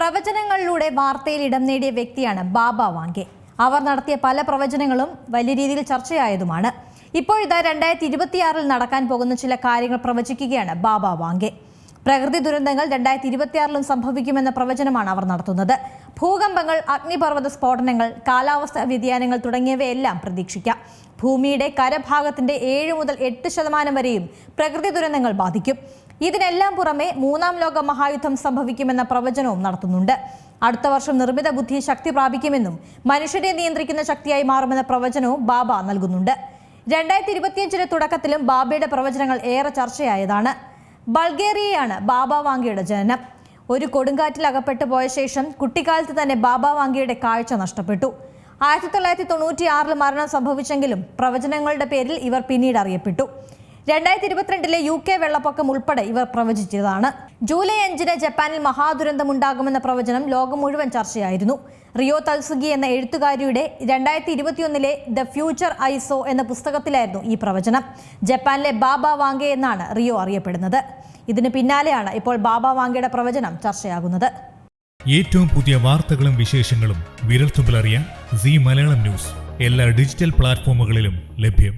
പ്രവചനങ്ങളിലൂടെ വാർത്തയിൽ ഇടം നേടിയ വ്യക്തിയാണ് ബാബ വാങ്കെ. അവർ നടത്തിയ പല പ്രവചനങ്ങളും വലിയ രീതിയിൽ ചർച്ചയായതുമാണ്. ഇപ്പോഴിതാ 2026 നടക്കാൻ പോകുന്ന ചില കാര്യങ്ങൾ പ്രവചിക്കുകയാണ് ബാബ വാങ്കെ. പ്രകൃതി ദുരന്തങ്ങൾ 2026 സംഭവിക്കുമെന്ന പ്രവചനമാണ് അവർ നടത്തുന്നത്. ഭൂകമ്പങ്ങൾ, അഗ്നിപർവ്വത സ്ഫോടനങ്ങൾ, കാലാവസ്ഥാ വ്യതിയാനങ്ങൾ തുടങ്ങിയവയെല്ലാം പ്രതീക്ഷിക്കാം. ഭൂമിയുടെ കരഭാഗത്തിന്റെ 7 മുതൽ 8% വരെയും പ്രകൃതി ദുരന്തങ്ങൾ ബാധിക്കും. ഇതിനെല്ലാം പുറമെ 3ാം ലോക മഹായുദ്ധം സംഭവിക്കുമെന്ന പ്രവചനവും നടത്തുന്നുണ്ട്. അടുത്ത വർഷം നിർമ്മിത ബുദ്ധി ശക്തി പ്രാപിക്കുമെന്നും മനുഷ്യരെ നിയന്ത്രിക്കുന്ന ശക്തിയായി മാറുമെന്ന പ്രവചനവും ബാബ നൽകുന്നുണ്ട്. 2025 തുടക്കത്തിലും ബാബയുടെ പ്രവചനങ്ങൾ ഏറെ ചർച്ചയായതാണ്. ബൾഗേറിയയാണ് ബാബ വാങ്കയുടെ ജനനം. ഒരു കൊടുങ്കാറ്റിൽ അകപ്പെട്ടു പോയ ശേഷം കുട്ടിക്കാലത്ത് തന്നെ ബാബ വാങ്കയുടെ കാഴ്ച നഷ്ടപ്പെട്ടു. 1996 മരണം സംഭവിച്ചെങ്കിലും പ്രവചനങ്ങളുടെ പേരിൽ ഇവർ പിന്നീട് അറിയപ്പെട്ടു. 2022 UK വെള്ളപ്പൊക്കം ഉൾപ്പെടെ ഇവർ പ്രവചിച്ചതാണ്. ജൂലൈ 5 ജപ്പാനിൽ മഹാദുരന്തമുണ്ടാകുമെന്ന പ്രവചനം ലോകം മുഴുവൻ ചർച്ചയായിരുന്നു. റിയോ തൽസുഗി എന്ന എഴുത്തുകാരിയുടെ 2021 ദ ഫ്യൂച്ചർ ഐ സോ എന്ന പുസ്തകത്തിലായിരുന്നു ഈ പ്രവചനം. ജപ്പാനിലെ ബാബ വാങ്കെ എന്നാണ് റിയോ അറിയപ്പെടുന്നത്. ഇതിന് പിന്നാലെയാണ് ഇപ്പോൾ ബാബ വാങ്കയുടെ പ്രവചനം ചർച്ചയാകുന്നത്. ഏറ്റവും പുതിയ വാർത്തകളും വിശേഷങ്ങളും വിരൽത്തുമ്പിലറിയാൻ സീ മലയാളം ന്യൂസ് എല്ലാ ഡിജിറ്റൽ പ്ലാറ്റ്ഫോമുകളിലും ലഭ്യം.